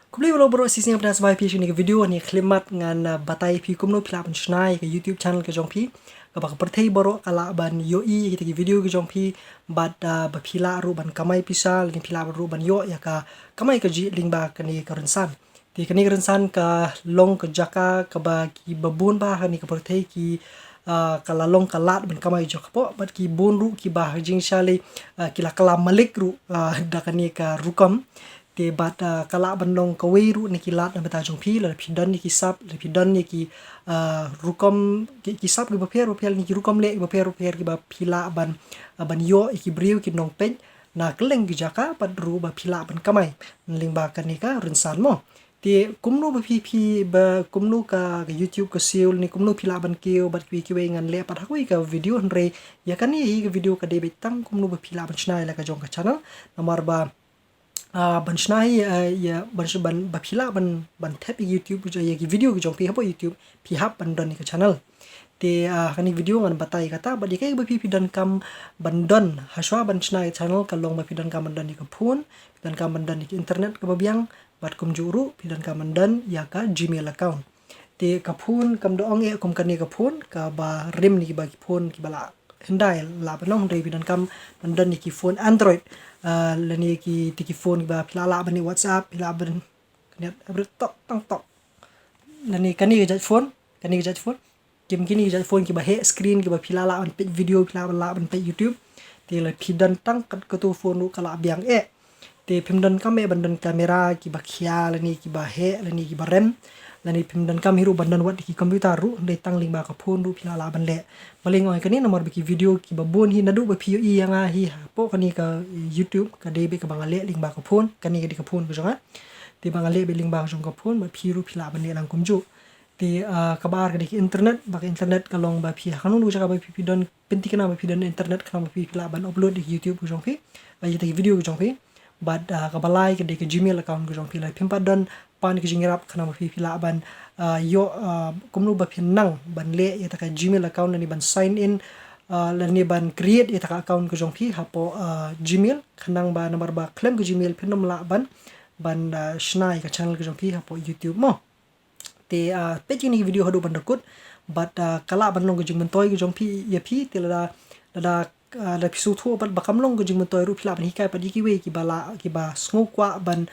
Kumno belum baru sisi yang pernah sebagai pi ni video ni klimat ngan batai pi kumno pila pen Shna ke YouTube channel ke jong pi kabak perthei baru kala ban yoi kita video ke jong pi bad ba pila ru ban Kamai pisal ni pila ru ban yo ya ka Kamai ke ji ling ba ke ni kerensan ti ke ni kerensan ka long ke jaka ka ba ki babun ba ni ke perthei ki kala long kalat ban Kamai jo po bat ki bun ru ki ba jing shali kila kala malik ru da ka ni ka rukam te bat kala bandong kawiru ni kilat na beta jong pi la pidan ni kisap la pidan ni ki rukom kisap ki baper ni ki rukom le baper ki ba pila ban yo ki briu ki nong pen na keleng ki jaka pat ru ba pila ban Kamai ling ba kan ni ka rensan mo te kumno ba pi ba kumno ka YouTube ka siul ni kumno pila ban keu bat ki we ngan le pat hakui ka video nre ya kan ni ka video ka de betang kumno ba pila ban Shna la ka jong ka channel nomor ba ban Shna ya ban bapila ban Thep YouTube jo ya video ki jong pi hapo YouTube pi hap ban don ni ka channel te kani video ngan batai kata badi kai bapi pidan kam bandon haswa ban Shna channel kalong bapi dan kam bandon ni ka phone pidan kam bandon ni internet ka babiang bat kum juru pidan kam bandon ya ka Gmail account te ka phone kam doong e kum kan ni ka phone ka ba rim ni ba ki phone ki bala hendai la banong dei pidan kam bandon ni ki phone Android lani ki tiki phone ba pilala bani WhatsApp pila ban kanya tok tang tok lani kani ga phone kim kini ga phone ki ba he screen ki ba pilala ban page video pilala ban page YouTube te la pidan tang kat tu phone ru kala biang te pimdan kam bandan kamera ki ba khia lani ki ba he lani ki ba rem lani pimdan kam hiru bandan wat ki komputer ru dei tang ling ba ka phone ru pilala ban le maling oi kani nomor biki video ki ba bon hi nadu ba pio i yang hi po kani ka YouTube ka debe ka bangale ling ba ka phone kani ka di ka phone ko jonga te bangale be ling ba ka jong ka phone ba phiru pila ban le lang kumju te kabar ka di internet ba ka internet ka long ba phi kanu lu ka ba phi don penti kana ba phi don internet kana ba phi pila ban upload di YouTube ko jong phi ba yita video ko jong phi bad ka balai ka di ka Gmail account ko jong phi la pimpa don pan ki jingrap kana ba phi pila ban yo kumno ba pinang ban le ya ta ka Gmail account ni ban sign in lani ban create ya ta ka account ko jong phi hapo Gmail khanang ba number ba claim ko Gmail pinom la ban Shna ka channel ko jong phi hapo YouTube mo te page ni video hadu ban rakut but kala ban long ko jing mentoi ko jong phi ya phi te la pisu thu ban bakam long ko jing mentoi ru phila ban hikai pa di ki we ki bala ki ba sngo kwa ban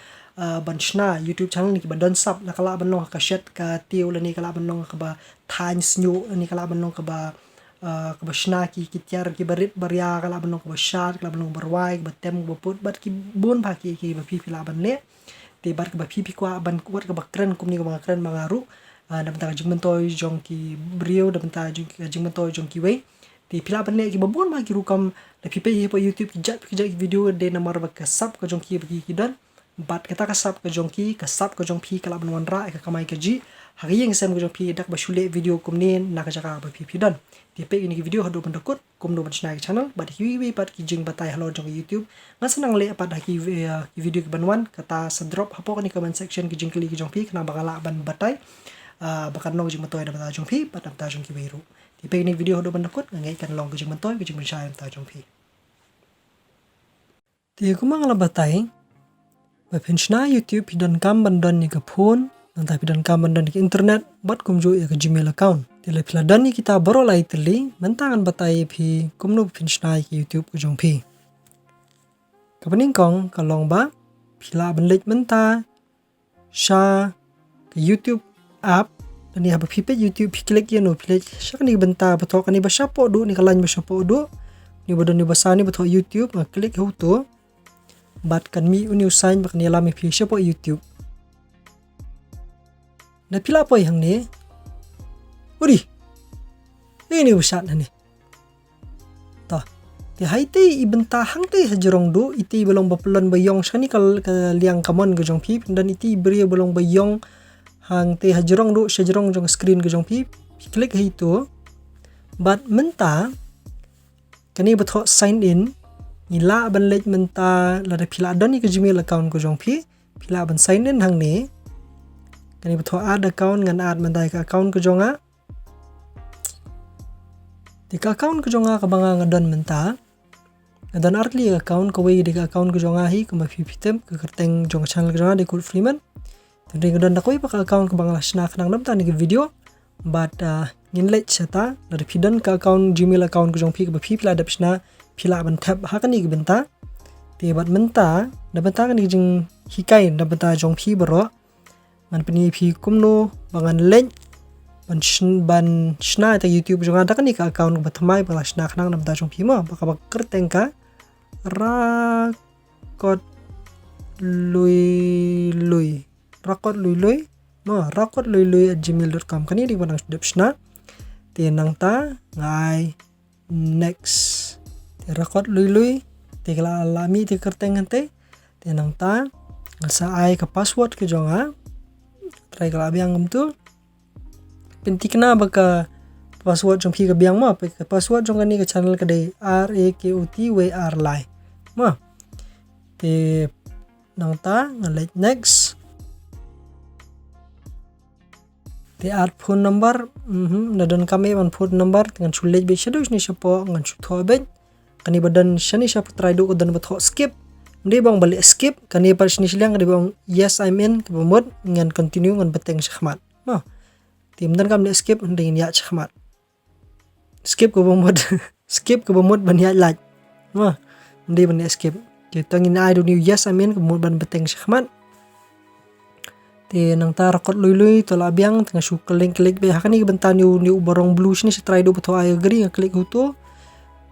Shna YouTube channel ni ki bandon sub la kala banong ka shet ka tiu la ni kala banong ka ba times new ni kala banong ka ba Shna ki tiar ki barit barya kala banong ka ba shat kala banong barwai ba tem ba put bat ki bon ba ki ba pi la ban le te bar ka ba pi kwa ban kuat ka ba kren kum ni ka ba kren mangaru da benta jing mentoy jong ki brio da benta jing mentoy jong ki we te pila ban le ki ba bon ba ki rukam la pi pe YouTube ki jat video de nomor ba ka sub ka jong ki ba ki dan bat kita kasap ke jongki kasap ke jongpi kala banwan ra ka Kamai ke ji hari yang sem ke jongpi dak ba shule video kumni na ka jaka ba pi dan tipe ini video hadu bandakut kumno ban Shna channel bat hiwi pat ki jing batai halo jong YouTube ngasanang le pat ki video ke banwan kata drop hapo ni comment section ki jing kli ki jongpi kana bakala ban batai bakan no jing matoy da bata jongpi pat da jongki wiru tipe ini video hadu bandakut ngai kan long ke jing matoy ke jing ban ta jongpi ti kumang la batai Bapen Shna YouTube pidan kam bandon ni ka phone nanti pidan kam bandon ni internet bat kumju ya ka Gmail account tele piladan ni kita baru lai teli mentangan batai phi kumno Bapen Shna ki YouTube ko jong phi kapaning kong kalong ba pila banlek menta sha ka YouTube app ni ha phi pe YouTube phi klik ya no phi shak ni benta bathok ni ba shapo du ni kalan ba shapo du ni bodon ni basani bathok YouTube klik hu tu bat kan mi uniu sign bak ni alami phi shapo YouTube na pila po yang ni uri ini usat ni ta ti haite ibenta hang te hajrong du iti belong bapelon bayong shani kal liang kamon go jong phi dan iti beri belong bayong hang te hajrong du shajrong jong screen go jong phi klik hi tu bat menta kani batho sign in ila ban lek menta la da pila don ni ka Gmail account ko jong phi pila ban sign in hang ni kani batho add account ngan add mandai ka account ko jonga ti ka account ko jonga ka banga ngadon menta ngadon artli account ko we de ka account ko jonga hi ko ma phi pitem ka kerteng jong channel ko jonga de kul freeman Ring dan dakoi pa account ke bangla Shna kanang nam ta ni video but ngin let chata la pidan ka account Gmail account ko jong phi ka phi pla dap Shna phila ban Thep ha kan ni benta te bat menta da benta kan ni jing hikai da benta jong phi baro man pani phi Kumno bangan leng ban Shna ta YouTube jong ada kan ni ka account ba thamai bangla Shna kanang nam ta jong phi ma ba ka ba kerteng ka rakot lui rakot lui @gmail.com kani di banang dap Shna te nang ta ngai next te rakot lui te kala lami te kerteng ante te nang ta sa ai ka password ke jonga try kala biang tu penti kena baka password jong phi ka biang ma pe password jong kani ka channel ka dei RAKOTWR lai ma te nang ta ngai next te add phone number na don Kamai ban phone number dengan chulej be shadow ni shapo ngan chu tho be kani badan shani shap try do dan batho skip ndi bang balik skip kani par shni shliang kani bang yes I'm in ke bamod ngan continue ngan beteng shkhmat no tim dan kam skip ndi ya shkhmat skip ko bamod skip ko bamod ban ya like no ndi ban skip ke tangin I do new yes I'm in ke bamod ban beteng shkhmat te nang ta rakot lui to la biang tengah su klik be hakani benta new barong blue ni try do batho I agree klik huto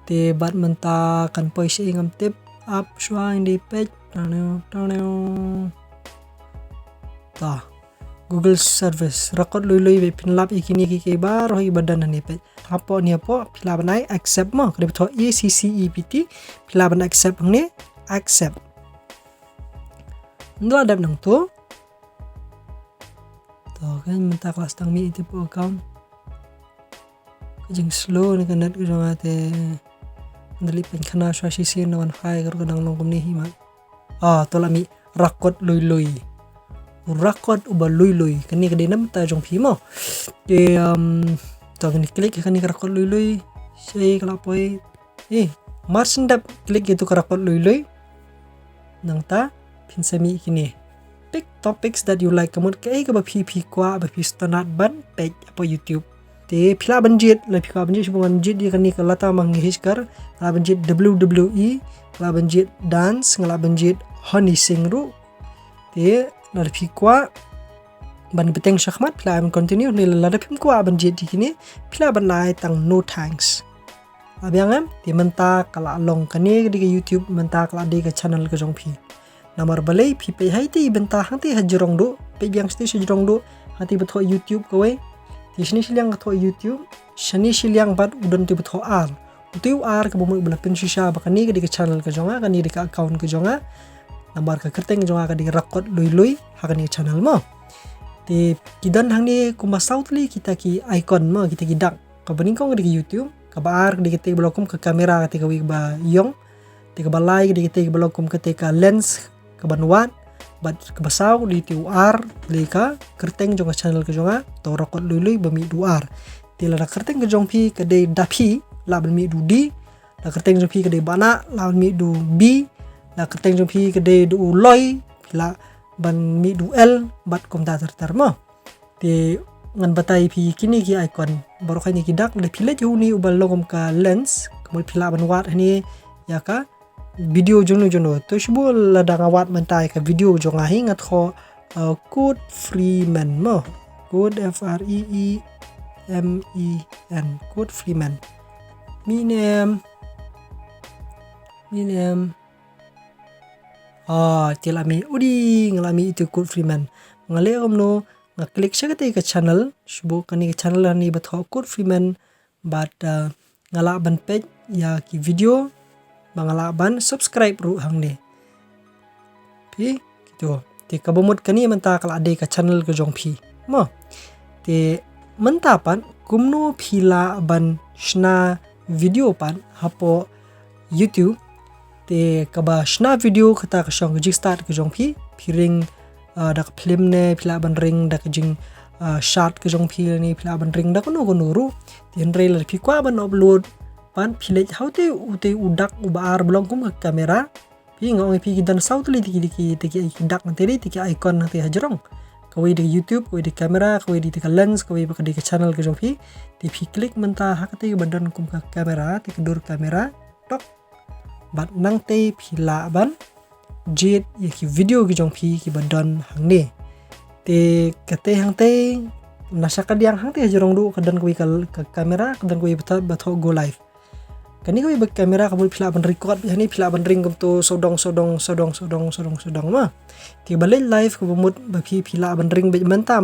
te bat menta kan poise ngam tip up shwa in the page ta Google service rakot lui be pinlap ikini ki bar hoi badan ni page apo ni apo pila banai accept mo kre batho ECCEPT pila ban accept ni accept ndo adap nang tu to kan menta kelas tang mi itu po account kajing slow ni kan net ko ate ndali pen khana shwa shi sin non khai gar nang long ni hi ma to la mi rakot lui rakot uba lui kani ka dinam ta jong phi mo te to kan klik kani rakot lui sei kala poi marsin dap klik gitu rakot lui nang ta pin sami kini pick topics that you like kamut kai ka ba phi kwa ba phi standard ban page apa YouTube te phila banjit la phika banjit shubungan jit di kani ka lata mang hiskar la banjit WWE la banjit dance ngala banjit honey singru te la phikwa ban beteng shakmat phila am continue ni la phim kwa banjit di kini phila banai tang no thanks abyangam te menta kala long kani di YouTube menta kala di ka channel ka jong phi namar balai phi pe hai te benta hati hajrong do pe biang sti hajrong do hati betho YouTube kowe ti shni shiliang betho YouTube shani shiliang bat udon ti betho ar tu ar ka bomo bela pen shisha bakani ka di channel ka jonga kani di account ka jonga nambar ka kerteng jonga ka di rakot lui hakani channel mo ti kidan hangni kuma southly kita ki icon mo kita ki dak ka baning kong di YouTube ka bar di te blokum ka kamera ka wi ba yong te ka balai di te blokum ka te ka lens ka banwat bat ka basaw di TUR li ka kerteng jonga channel ka jonga to rakot lui bami duar ti la kerteng ka jong phi ka de dapi la bami du di la kerteng jong phi ka de bana la bami du b la kerteng jong phi ka de du loi la ban mi du l bat kom ta tar mo ti ngan batai phi kini ki icon baru khani ki dak le phile ju ni ubal logom ka lens kamul phila banwat hani ya ka Bidio jono to shbu la danga wat mentai ka video jonga hingat kho code freeman mo code FREEMEN code freeman mi name tilami udi ngalami itu code freeman ngale omno ngaklik syakate ka channel shbu kani ka channel ni batho code freeman bat ngala ban page ya ki video bangala ban subscribe ru hang ni pi gitu te kabomot kani menta kala ade ka channel ka jong phi mo te menta pan Kumno phila ban Shna video pan hapo YouTube te kaba Shna video kata ka shong jig start ka jong phi phiring dak film ne phila ban ring dak jing shot ka jong phi ni phila ban ring dak no ru tin railer phi kwa ban upload pan phile haute ute udak ubar blong kum ka kamera pi ngong pi gidan sautli tiki dak na teri tiki icon na te hajrong kawai di YouTube kawai di kamera kawai di lens kawai di channel ke jong phi ti phi click mentah hakati badan kum ka kamera ti kedur kamera tok bat nang te phi la ban jet ye ki video ki jong phi ki badan hang ne te kate hang te nasa kadiang hang te jorong du kadan kawai ka kamera kadan kawai batho go live kani kawai bag kamera kabul phila ban record hani phila ban ring kum to sodong ma ti balai live ko bumut ba phi phila ban ring be menta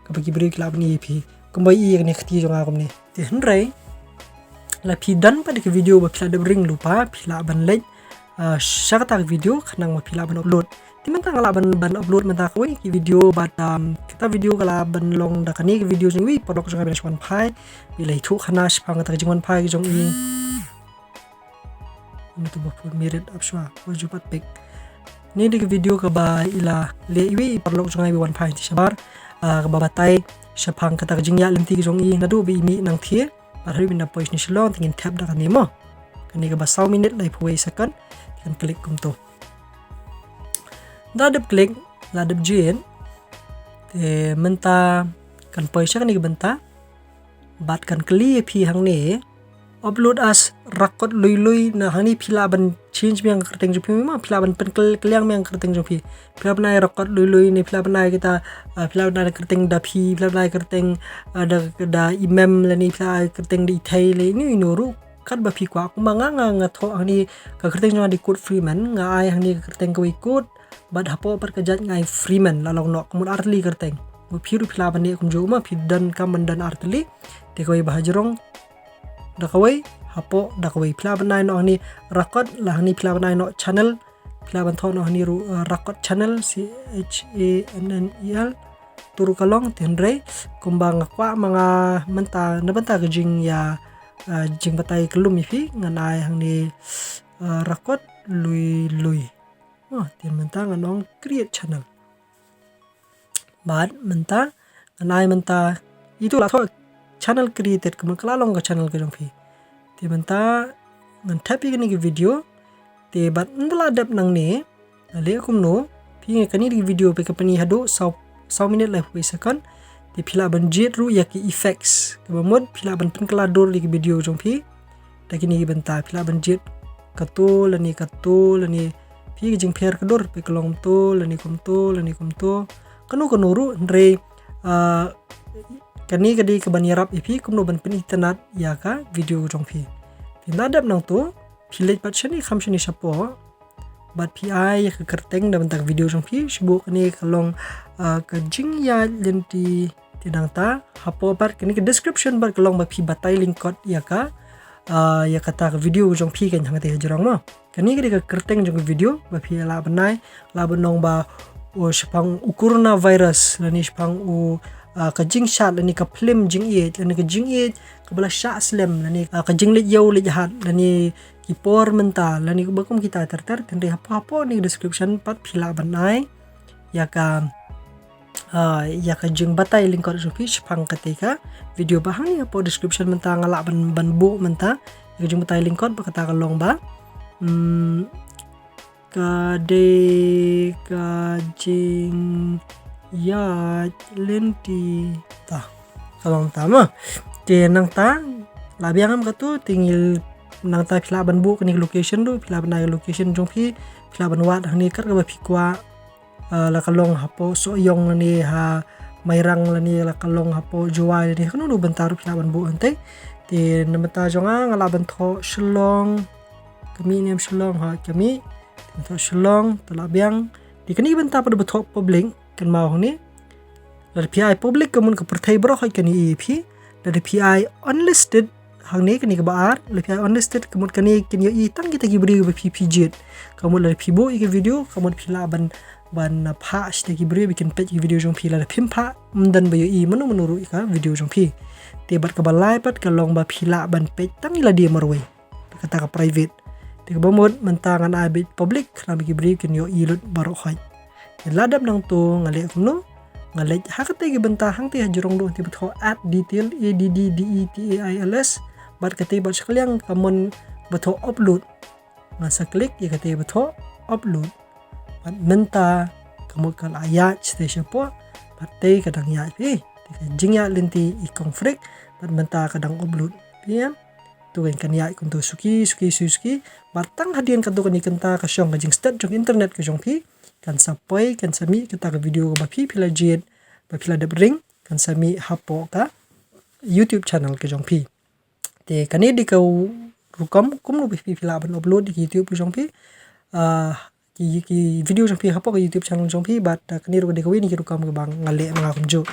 ka bagi beri phila ban ye phi kumbai ye kani khti jong akum ni ti hnrai la phi dan pa de video ba phila de ring lupa phila ban lej syakata video khanang ma phila ban upload ti menta ngala ban upload menta kawai ki video bat kita video kala ban long da kani video jing wi podok jong ben shwan phai bilai thu khana spang ta jing wan phai jong i itu bapur mirip abswa wajupat pek ni di video ke ba ila le iwi perlu jangai wan phai ti sabar ke babatai syapang kata jingya lenti jong i nadu bi mi nang thie parhari bin pois ni slong tingin Thep da kani mo kani ke ba 1 minute lai phuai second kan klik kum to dadap klik ladap jen te menta kan pois kani ke benta bat kan kli phi hang ne upload as rakot lui na hani phila ban change yang kerteng jopi ma phila ban pen keliang yang kerteng jopi phila ban rakot lui ni phila ban kita phila ban kerteng da phi phila ban kerteng da imam la ni phila kerteng di thai le ni nuru kat ba phi kwa kumanga nga tho hani ka kerteng jong di code freeman nga ai hani kerteng ko ikut bad hapo par kajat ngai freeman la long no kumur artli kerteng bu phiru phila ban ni kum jo ma phi dan kam dan artli te ko bahajrong da kawai hapo da kawai phila banai no ni rakot la ni phila banai no channel phila ban thon no ni rakot channel CHANNEL turu kalong tenre kumbang kwa mga menta na banta ke jing ya jing batai kelum ifi nganai hang ni rakot lui tin menta nganong create channel bad menta nganai menta itu la tho channel created kemun kelalong ke channel ke jong phi ti benta ngan Thep ni video te bat ndeladap nang ne ale kumno phi kani di video pe kapani hado 100 minit lai pui second te phila ban jet ru ya ki effects kemud phila ban pen kelador di video jong phi ta kini benta phila ban jet katul ni phi jing pher kedor pe kelong to lani kum to kanu ru ndre kani kadi keban yarap ipi kumno ban pen internet ya ka video jong phi tinadap nang to philej pat shani kham shani sapo bat pi ai ka kerteng da bentak video jong phi shibu kani kalong ka jing ya lenti tidang ta hapo par kani ke description bar kalong ba phi batai link code ya kata video jong phi kan hangate jarang no kani kadi ka kerteng jong video ba phi la banai la banong ba o shpang ukurna virus lani shpang u ka jing shat lani ka film jing ye lani ka jing ye ka bala sha slam lani ka jing le yo le jahat lani ki por menta lani ka bakum kita ter tende apa ni description pat phila banai ya ka jing batai link ko fish phang katika video bahang ni apa description menta ngala ban bu menta ya jing batai link ko kata ka long ba ka jing ya lenti ta kalong tama te nang ta labiang am katu tingil nang ta phila ban bu kani location do phila ban location jong phi phila ban wat hani kar ka ba phi kwa la kalong hapo so yong ni ha mairang la ni la kalong hapo juai ni kanu bantaru phila ban bu ante te namata jonga ngala ban tho shlong kami ni am shlong ha kami tho shlong talabiang di kani banta pada betok public kan mau ni dari PI public kemun ke pertai bro hai kani EP dari PI unlisted hang ni kani ke baar dari PI unlisted kemun kani kini i tang kita gibri ke PPJ kemun dari pibo i ke video kemun pila ban pha ste gibri bikin page video jong pila dari pimpa dan bayo i menuru ka video jong pi tebat ke balai pat kalong ba pila ban page tang ila dia marwe kata ka private te bomod mentangan abit public kami gibri kin yo i lut baro hai ladap nang to ngale kumno ngale hakate gi benta hang te jurong do ti betho at detail ADDDETAILS bat kate bat sekaliang kamon betho upload masa klik ya kate betho upload bat menta kamu kal ayat station po batai kadang ya pi jing ya linti I konflik bat benta kadang upload pian tu kan ya kun tu suki batang hadian kan tu kan kenta ka syong ka jing start jong internet ka jong pi kan sapai kan sami kita ka video ba pi pila jet ba pila de ring kan sami hapo ka YouTube channel ka jong pi te kani di ka rukam kumno pi pila ban upload di YouTube ka jong pi ki video jong pi hapo ka YouTube channel jong pi bat kani ro de ka wi ni rukam ka bang ngale mga kumjo